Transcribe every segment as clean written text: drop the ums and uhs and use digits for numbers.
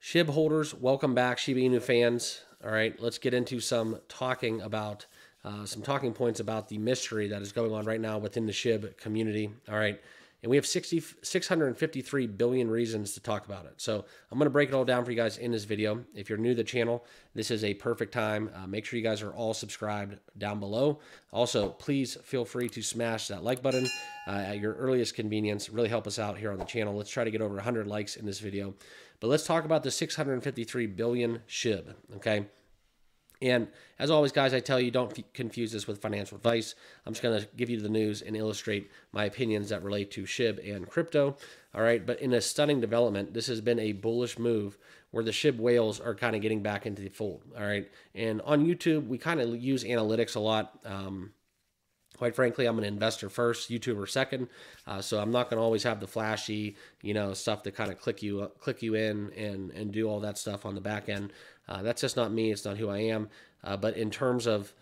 Shib holders, welcome back, Shiba Inu fans. All right, let's get into some talking points about the mystery that is going on right now within the Shib community. All right, and we have 653 billion reasons to talk about it. So I'm going to break it all down for you guys in this video. If you're new to the channel, this is a perfect time. Make sure you guys are all subscribed down below. Also, please feel free to smash that like button at your earliest convenience. Really help us out here on the channel. Let's try to get over 100 likes in this video. But let's talk about the 653 billion SHIB, okay? And as always, guys, I tell you, don't confuse this with financial advice. I'm just going to give you the news and illustrate my opinions that relate to SHIB and crypto, all right? But in a stunning development, this has been a bullish move where the SHIB whales are kind of getting back into the fold, all right? And on YouTube, we kind of use analytics a lot. Quite frankly, I'm an investor first, YouTuber second, so I'm not going to always have the flashy, stuff to kind of click you in and do all that stuff on the back end. That's just not me. It's not who I am. But in terms of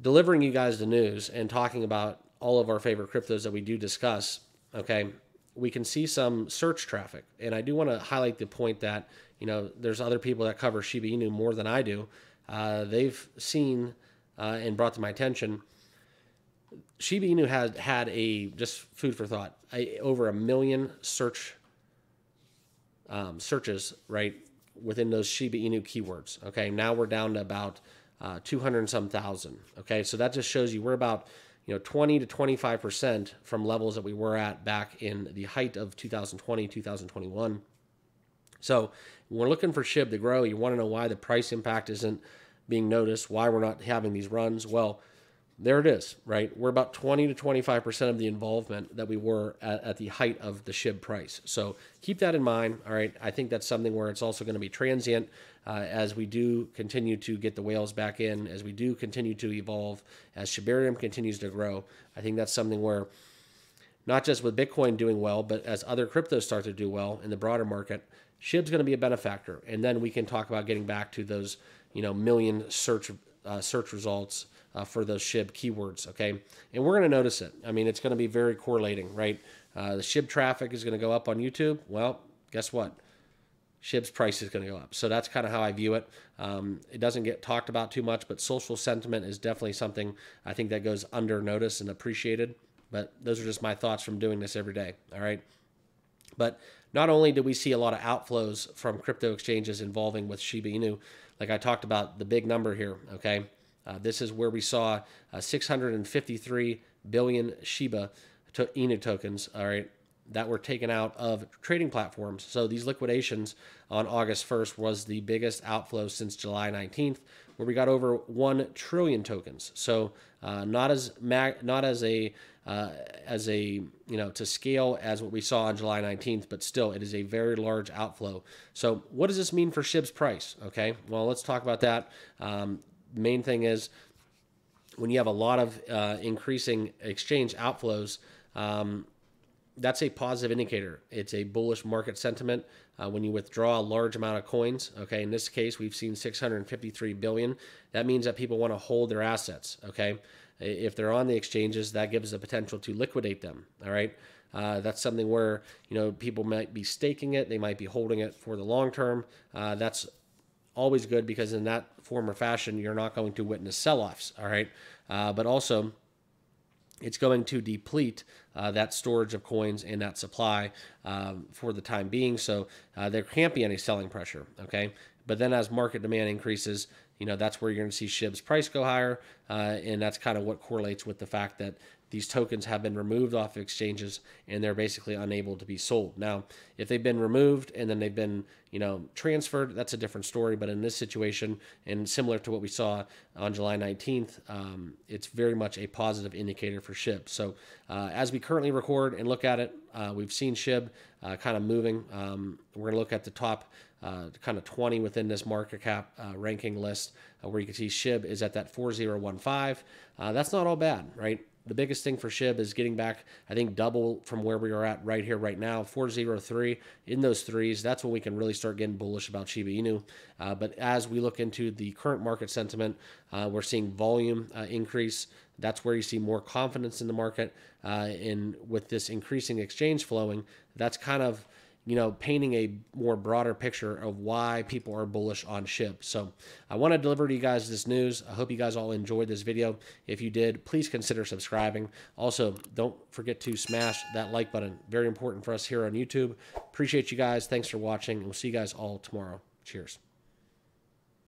delivering you guys the news and talking about all of our favorite cryptos that we do discuss, okay, we can see some search traffic, and I do want to highlight the point that there's other people that cover Shiba Inu more than I do. They've seen and brought to my attention. Shiba Inu has had just food for thought, over 1 million searches, right, within those Shiba Inu keywords. Okay, now we're down to about 200 and some thousand. Okay, so that just shows you we're about 20 to 25% from levels that we were at back in the height of 2020, 2021. So when we're looking for SHIB to grow, you want to know why the price impact isn't being noticed, why we're not having these runs. Well, there it is, right? We're about 20 to 25% of the involvement that we were at the height of the SHIB price. So keep that in mind, all right? I think that's something where it's also going to be transient as we do continue to get the whales back in, as we do continue to evolve, as SHIBARIUM continues to grow. I think that's something where not just with Bitcoin doing well, but as other cryptos start to do well in the broader market, SHIB's going to be a benefactor. And then we can talk about getting back to those, million search results for those SHIB keywords, okay? And we're going to notice it. I mean, it's going to be very correlating, right? The SHIB traffic is going to go up on YouTube. Well, guess what? SHIB's price is going to go up. So that's kind of how I view it. It doesn't get talked about too much, but social sentiment is definitely something I think that goes under notice and appreciated. But those are just my thoughts from doing this every day, all right? But not only did we see a lot of outflows from crypto exchanges involving with Shiba Inu, like I talked about the big number here, okay? This is where we saw 653 billion Shiba Inu tokens, all right, that were taken out of trading platforms. So these liquidations on August 1st was the biggest outflow since July 19th, where we got over 1 trillion tokens. So not as a to scale as what we saw on July 19th, but still it is a very large outflow. So what does this mean for SHIB's price? Okay, well, let's talk about that. Main thing is when you have a lot of increasing exchange outflows, that's a positive indicator. It's a bullish market sentiment when you withdraw a large amount of coins. Okay, in this case, we've seen 653 billion. That means that people want to hold their assets. Okay, if they're on the exchanges, that gives the potential to liquidate them. All right. That's something where people might be staking it, they might be holding it for the long term. That's always good because in that form or fashion, you're not going to witness sell-offs, all right? But also, it's going to deplete that storage of coins and that supply for the time being, so there can't be any selling pressure, okay? But then as market demand increases, that's where you're going to see SHIB's price go higher, and that's kind of what correlates with the fact that these tokens have been removed off of exchanges and they're basically unable to be sold. Now, if they've been removed and then they've been, transferred, that's a different story. But in this situation, and similar to what we saw on July 19th, it's very much a positive indicator for SHIB. So as we currently record and look at it, we've seen SHIB kind of moving. We're going to look at the top kind of 20 within this market cap ranking list where you can see SHIB is at that 4015. That's not all bad, right? The biggest thing for SHIB is getting back, I think, double from where we are at right here, right now, 403 in those threes. That's when we can really start getting bullish about Shiba Inu. But as we look into the current market sentiment, we're seeing volume increase. That's where you see more confidence in the market. And with this increasing exchange flowing, that's kind of painting a more broader picture of why people are bullish on SHIB. So I want to deliver to you guys this news. I hope you guys all enjoyed this video. If you did, please consider subscribing. Also, don't forget to smash that like button. Very important for us here on YouTube. Appreciate you guys. Thanks for watching, and we'll see you guys all tomorrow. Cheers.